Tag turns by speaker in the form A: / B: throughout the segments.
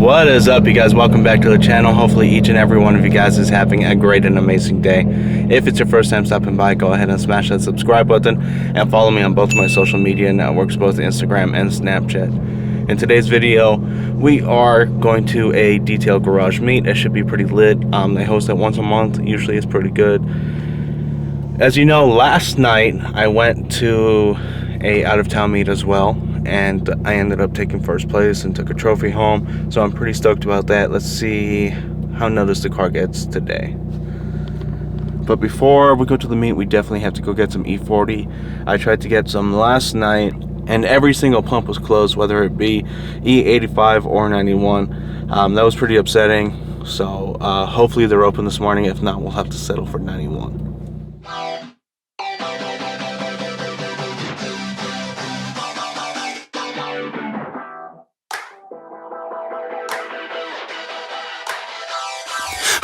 A: What is up, you guys? Welcome back to the channel. Hopefully each and every one of you guys is having a great and amazing day. If it's your first time stopping by, go ahead and smash that subscribe button and follow me on both my social media networks, both Instagram and Snapchat. In today's video, we are going to a detail garage meet. It should be pretty lit. They host it once a month. Usually it's pretty good. As you know, last night I went to a out-of-town meet as well, and I ended up taking first place and took a trophy home, so I'm pretty stoked about that. Let's see how noticed the car gets today. But before we go to the meet, we definitely have to go get some E40. I tried to get some last night, and every single pump was closed, whether it be E85 or 91. That was pretty upsetting, so hopefully they're open this morning. If not, we'll have to settle for 91.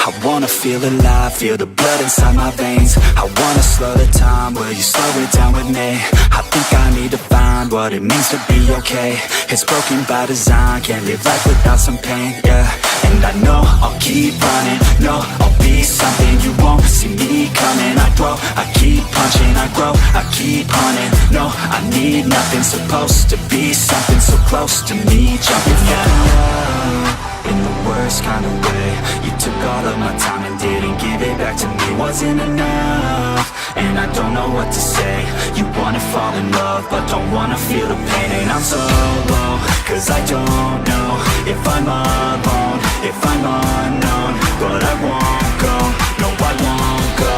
B: I wanna feel alive, feel the blood inside my veins. I wanna slow the time, will you slow it down with me? I think I need to find what it means to be okay. It's broken by design, can't live life without some pain, yeah. And I know I'll keep running, no, I'll be something you won't see me coming. I grow, I keep punching, I grow, I keep hunting. No, I need nothing, supposed to be something so close to me. Jumping out in the worst kind of way. You took all of my time and didn't give it back to me. Wasn't enough, and I don't know what to say. You wanna fall in love, but don't wanna feel the pain. And I'm so low, cause I don't know if I'm alone, if I'm unknown. But I won't go, no I won't go.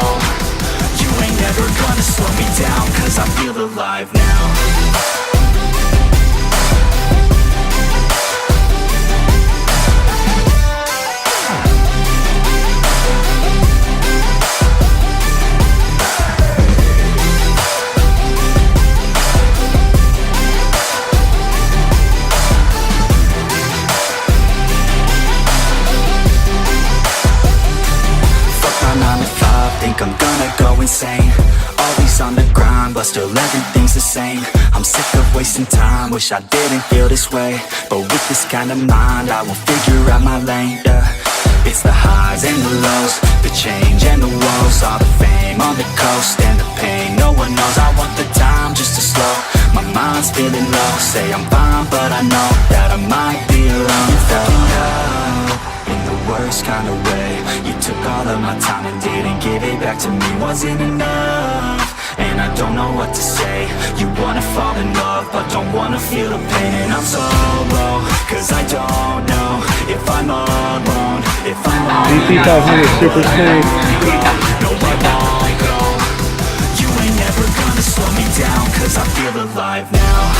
B: You ain't never gonna slow me down, cause I feel alive now. I'm gonna go insane. Always on the grind, but still everything's the same. I'm sick of wasting time, wish I didn't feel this way. But with this kind of mind, I will figure out my lane, yeah. It's the highs and the lows, the change and the woes. All the fame on the coast and the pain no one knows. I want the time just to slow, my mind's feeling low. Say I'm fine, but I know that I might be alone. In the worst kind of way. You took all of my time and didn't give it back to me. Wasn't enough, and I don't know what to say. You wanna fall in love, but don't wanna feel the pain. And I'm so low, cause I don't know if I'm alone, if I'm alone.
A: Supression.
B: No, I won't go. You ain't never gonna slow me down, cause I feel alive now.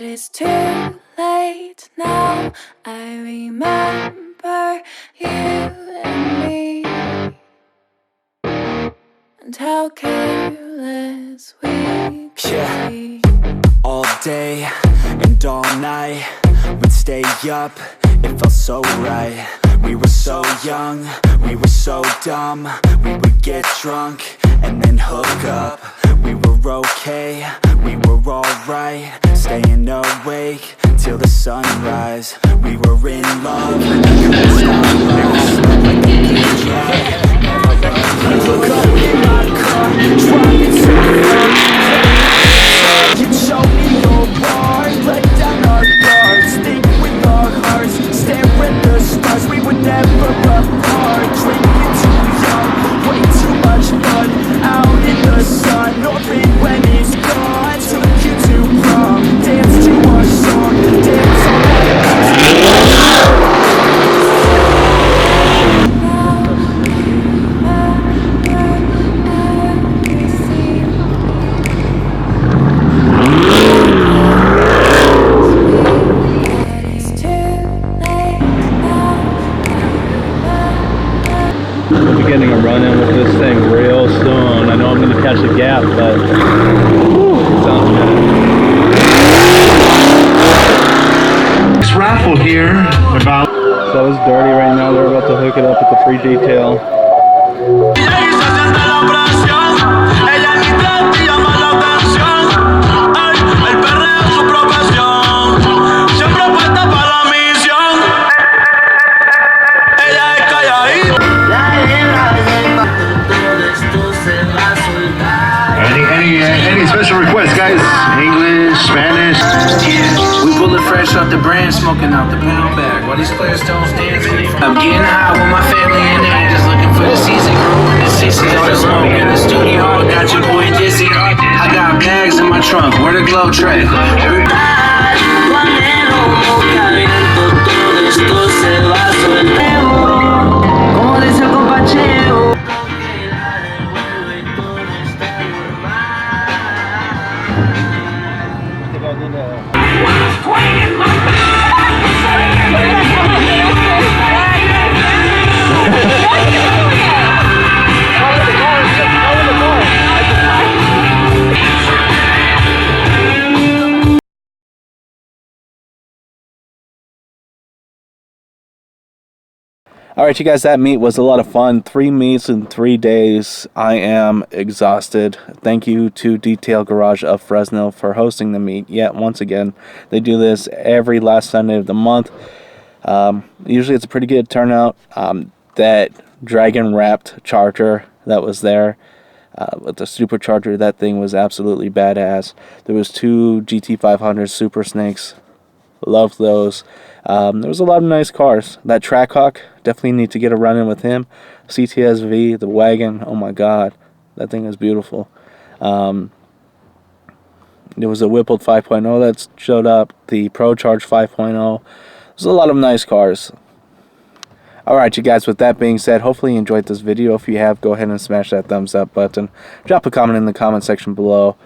C: It's too late now. I remember you and me, and how careless we be.
B: All day and all night, we'd stay up, it felt so right. We were so young, we were so dumb. We would get drunk and then hook up. We were okay, we were alright. Staying awake till the sunrise. We were in love, couldn't stop us. Like we could drive, never run. Look up in my car, driving so far. You show me your heart, let down our guards. Think with our hearts, stare at the stars. We would never apart. Drinking too young, way too much blood. Out in the sun, knowing when it's gone. Took you to prom, dance to our song, dance all night.
A: running with this thing real soon. I know I'm going to catch a gap, but whew, it sounds good.
D: This raffle here about.
A: So it's dirty right now. They're about to hook it up with the free detail.
D: Any special requests, guys? English, Spanish?
E: We pull it fresh off the brand, smoking out the pound bag. While these clear stones dancing, I'm getting high with my family in there, just looking for the season. Growing the 60s, all the smoke in the studio. Got your boy dizzy. I got bags in my trunk. Where the glow tray?
A: Alright, you guys, that meet was a lot of fun. 3 meets in 3 days. I am exhausted. Thank you to Detail Garage of Fresno for hosting the meet yet once again. They do this every last Sunday of the month. Usually it's a pretty good turnout. That dragon wrapped charger that was there with the supercharger, that thing was absolutely badass. There was 2 GT500 Super Snakes. Loved those. There was a lot of nice cars. That Trackhawk, definitely need to get a run in with him. CTSV, the wagon, oh my god, that thing is beautiful. There was a Whippled 5.0 that showed up, the Pro Charge 5.0. There's a lot of nice cars. Alright, you guys, with that being said, hopefully you enjoyed this video. If you have, go ahead and smash that thumbs up button. Drop a comment in the comment section below.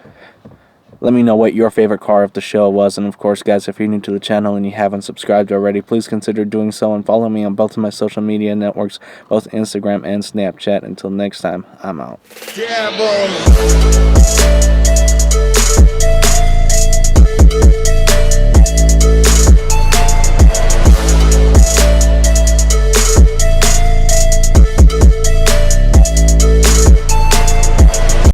A: Let me know what your favorite car of the show was. And of course, guys, if you're new to the channel and you haven't subscribed already, please consider doing so and follow me on both of my social media networks, both Instagram and Snapchat. Until next time, I'm out.
D: Yeah, boy.